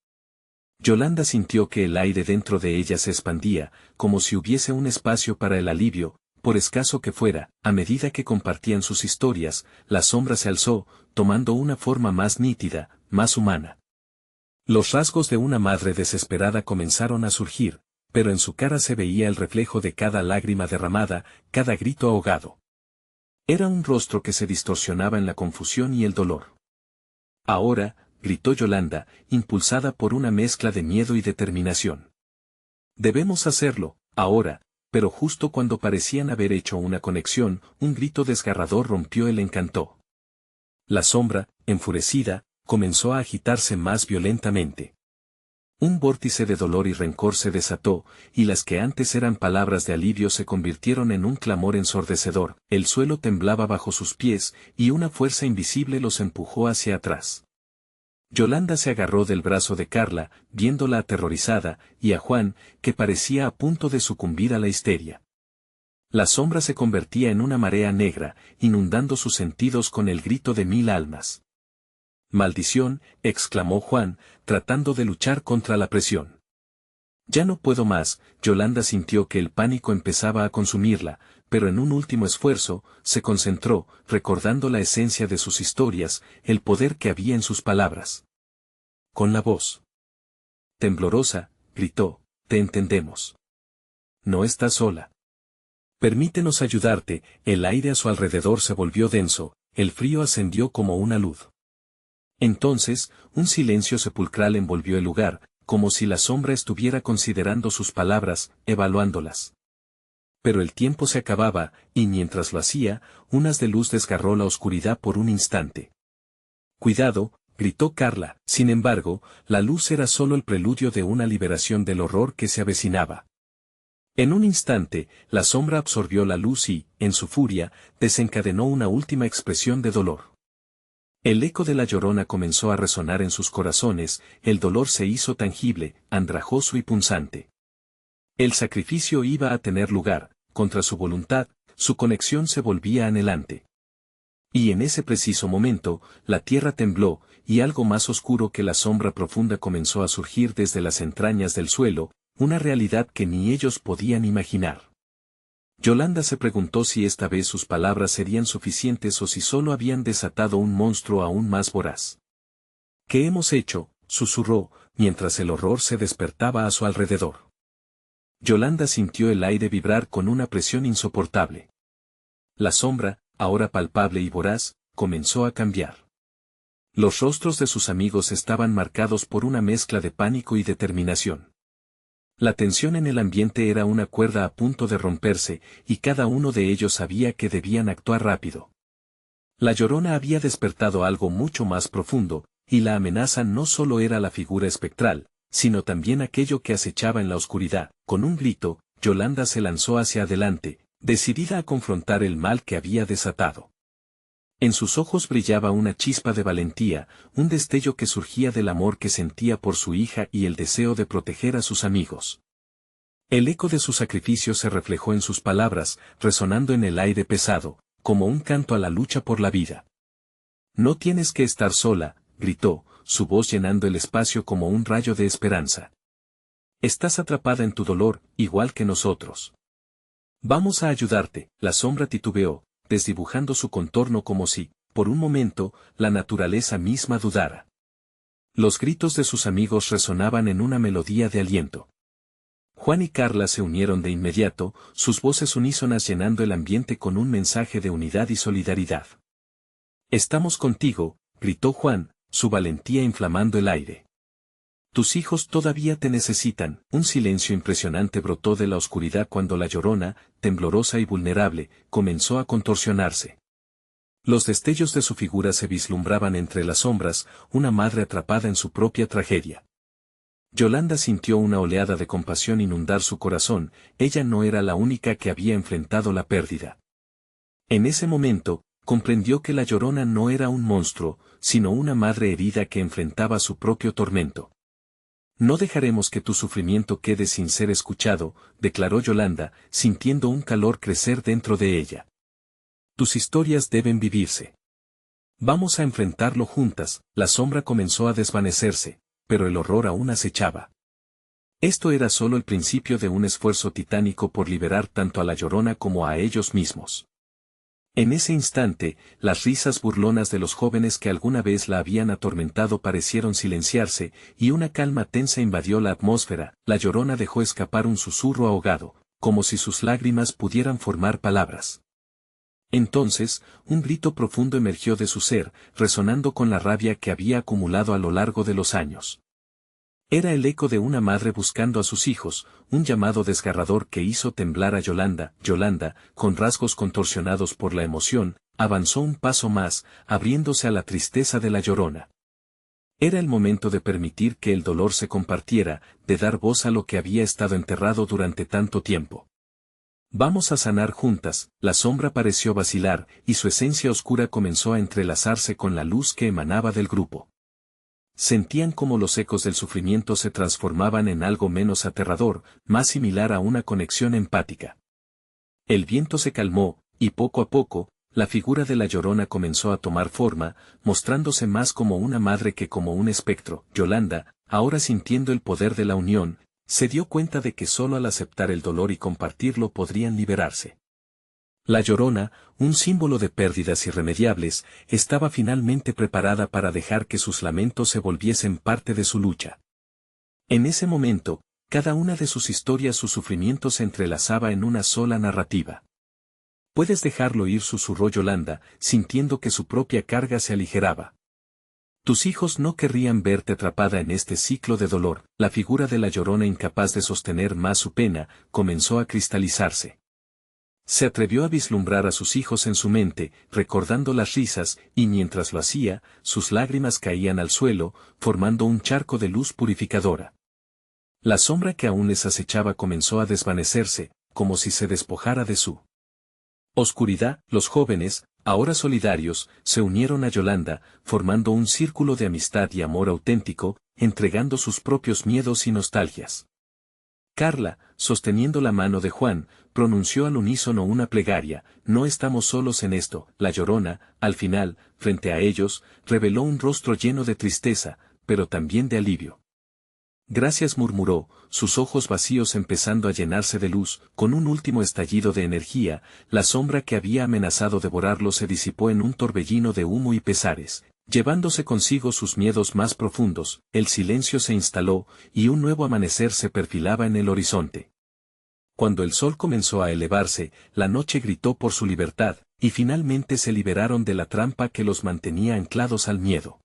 Yolanda sintió que el aire dentro de ella se expandía, como si hubiese un espacio para el alivio, por escaso que fuera. A medida que compartían sus historias, la sombra se alzó, tomando una forma más nítida, más humana. Los rasgos de una madre desesperada comenzaron a surgir, pero en su cara se veía el reflejo de cada lágrima derramada, cada grito ahogado. Era un rostro que se distorsionaba en la confusión y el dolor. «Ahora», gritó Yolanda, impulsada por una mezcla de miedo y determinación. «Debemos hacerlo, ahora». Pero justo cuando parecían haber hecho una conexión, un grito desgarrador rompió el encanto. La sombra, enfurecida, comenzó a agitarse más violentamente. Un vórtice de dolor y rencor se desató, y las que antes eran palabras de alivio se convirtieron en un clamor ensordecedor. El suelo temblaba bajo sus pies, y una fuerza invisible los empujó hacia atrás. Yolanda se agarró del brazo de Carla, viéndola aterrorizada, y a Juan, que parecía a punto de sucumbir a la histeria. La sombra se convertía en una marea negra, inundando sus sentidos con el grito de 1000 almas. «Maldición», exclamó Juan, tratando de luchar contra la presión. «Ya no puedo más». Yolanda sintió que el pánico empezaba a consumirla, pero en un último esfuerzo, se concentró, recordando la esencia de sus historias, el poder que había en sus palabras. Con la voz temblorosa, gritó: «Te entendemos. No estás sola. Permítenos ayudarte». El aire a su alrededor se volvió denso, el frío ascendió como una luz. Entonces, un silencio sepulcral envolvió el lugar, como si la sombra estuviera considerando sus palabras, evaluándolas. Pero el tiempo se acababa, y mientras lo hacía, un haz de luz desgarró la oscuridad por un instante. «Cuidado», gritó Carla. Sin embargo, la luz era solo el preludio de una liberación del horror que se avecinaba. En un instante, la sombra absorbió la luz y, en su furia, desencadenó una última expresión de dolor. El eco de la Llorona comenzó a resonar en sus corazones, el dolor se hizo tangible, andrajoso y punzante. El sacrificio iba a tener lugar, contra su voluntad, su conexión se volvía anhelante. Y en ese preciso momento, la tierra tembló, y algo más oscuro que la sombra profunda comenzó a surgir desde las entrañas del suelo, una realidad que ni ellos podían imaginar. Yolanda se preguntó si esta vez sus palabras serían suficientes o si solo habían desatado un monstruo aún más voraz. «¿Qué hemos hecho?», susurró, mientras el horror se despertaba a su alrededor. Yolanda sintió el aire vibrar con una presión insoportable. La sombra, ahora palpable y voraz, comenzó a cambiar. Los rostros de sus amigos estaban marcados por una mezcla de pánico y determinación. La tensión en el ambiente era una cuerda a punto de romperse, y cada uno de ellos sabía que debían actuar rápido. La Llorona había despertado algo mucho más profundo, y la amenaza no solo era la figura espectral, sino también aquello que acechaba en la oscuridad. Con un grito, Yolanda se lanzó hacia adelante, decidida a confrontar el mal que había desatado. En sus ojos brillaba una chispa de valentía, un destello que surgía del amor que sentía por su hija y el deseo de proteger a sus amigos. El eco de su sacrificio se reflejó en sus palabras, resonando en el aire pesado, como un canto a la lucha por la vida. «No tienes que estar sola», gritó, su voz llenando el espacio como un rayo de esperanza. «Estás atrapada en tu dolor, igual que nosotros. Vamos a ayudarte», la sombra titubeó, desdibujando su contorno como si, por un momento, la naturaleza misma dudara. Los gritos de sus amigos resonaban en una melodía de aliento. Juan y Carla se unieron de inmediato, sus voces unísonas llenando el ambiente con un mensaje de unidad y solidaridad. «Estamos contigo», gritó Juan, su valentía inflamando el aire. «Tus hijos todavía te necesitan». Un silencio impresionante brotó de la oscuridad cuando la Llorona, temblorosa y vulnerable, comenzó a contorsionarse. Los destellos de su figura se vislumbraban entre las sombras, una madre atrapada en su propia tragedia. Yolanda sintió una oleada de compasión inundar su corazón, ella no era la única que había enfrentado la pérdida. En ese momento, comprendió que la Llorona no era un monstruo, sino una madre herida que enfrentaba su propio tormento. «No dejaremos que tu sufrimiento quede sin ser escuchado», declaró Yolanda, sintiendo un calor crecer dentro de ella. «Tus historias deben vivirse. Vamos a enfrentarlo juntas». La sombra comenzó a desvanecerse, pero el horror aún acechaba. Esto era solo el principio de un esfuerzo titánico por liberar tanto a la Llorona como a ellos mismos. En ese instante, las risas burlonas de los jóvenes que alguna vez la habían atormentado parecieron silenciarse, y una calma tensa invadió la atmósfera. La Llorona dejó escapar un susurro ahogado, como si sus lágrimas pudieran formar palabras. Entonces, un grito profundo emergió de su ser, resonando con la rabia que había acumulado a lo largo de los años. Era el eco de una madre buscando a sus hijos, un llamado desgarrador que hizo temblar a Yolanda. Yolanda, con rasgos contorsionados por la emoción, avanzó un paso más, abriéndose a la tristeza de la Llorona. Era el momento de permitir que el dolor se compartiera, de dar voz a lo que había estado enterrado durante tanto tiempo. «Vamos a sanar juntas». La sombra pareció vacilar, y su esencia oscura comenzó a entrelazarse con la luz que emanaba del grupo. Sentían como los ecos del sufrimiento se transformaban en algo menos aterrador, más similar a una conexión empática. El viento se calmó, y poco a poco, la figura de la Llorona comenzó a tomar forma, mostrándose más como una madre que como un espectro. Yolanda, ahora sintiendo el poder de la unión, se dio cuenta de que solo al aceptar el dolor y compartirlo podrían liberarse. La Llorona, un símbolo de pérdidas irremediables, estaba finalmente preparada para dejar que sus lamentos se volviesen parte de su lucha. En ese momento, cada una de sus historias, su sufrimiento se entrelazaba en una sola narrativa. «Puedes dejarlo ir», susurró Yolanda, sintiendo que su propia carga se aligeraba. «Tus hijos no querrían verte atrapada en este ciclo de dolor». La figura de la Llorona, incapaz de sostener más su pena, comenzó a cristalizarse. Se atrevió a vislumbrar a sus hijos en su mente, recordando las risas, y mientras lo hacía, sus lágrimas caían al suelo, formando un charco de luz purificadora. La sombra que aún les acechaba comenzó a desvanecerse, como si se despojara de su oscuridad. Los jóvenes, ahora solidarios, se unieron a Yolanda, formando un círculo de amistad y amor auténtico, entregando sus propios miedos y nostalgias. Carla, sosteniendo la mano de Juan, pronunció al unísono una plegaria: «No estamos solos en esto». La Llorona, al final, frente a ellos, reveló un rostro lleno de tristeza, pero también de alivio. «Gracias», murmuró, sus ojos vacíos empezando a llenarse de luz. Con un último estallido de energía, la sombra que había amenazado devorarlo se disipó en un torbellino de humo y pesares, llevándose consigo sus miedos más profundos. El silencio se instaló, y un nuevo amanecer se perfilaba en el horizonte. Cuando el sol comenzó a elevarse, la noche gritó por su libertad, y finalmente se liberaron de la trampa que los mantenía anclados al miedo.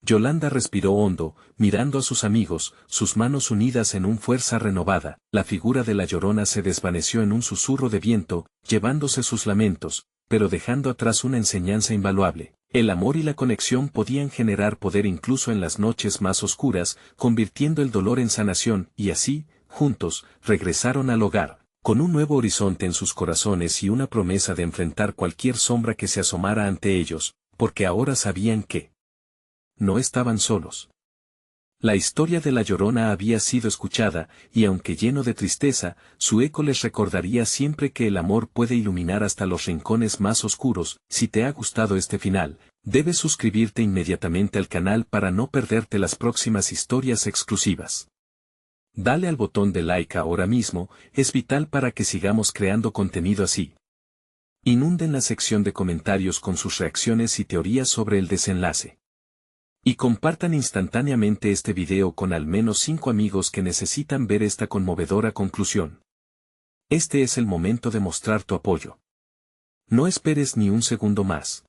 Yolanda respiró hondo, mirando a sus amigos, sus manos unidas en una fuerza renovada. La figura de la Llorona se desvaneció en un susurro de viento, llevándose sus lamentos, pero dejando atrás una enseñanza invaluable. El amor y la conexión podían generar poder incluso en las noches más oscuras, convirtiendo el dolor en sanación, y así, juntos, regresaron al hogar, con un nuevo horizonte en sus corazones y una promesa de enfrentar cualquier sombra que se asomara ante ellos, porque ahora sabían que no estaban solos. La historia de La Llorona había sido escuchada, y aunque lleno de tristeza, su eco les recordaría siempre que el amor puede iluminar hasta los rincones más oscuros. Si te ha gustado este final, debes suscribirte inmediatamente al canal para no perderte las próximas historias exclusivas. Dale al botón de like ahora mismo, es vital para que sigamos creando contenido así. Inunden la sección de comentarios con sus reacciones y teorías sobre el desenlace. Y compartan instantáneamente este video con al menos 5 amigos que necesitan ver esta conmovedora conclusión. Este es el momento de mostrar tu apoyo. No esperes ni un segundo más.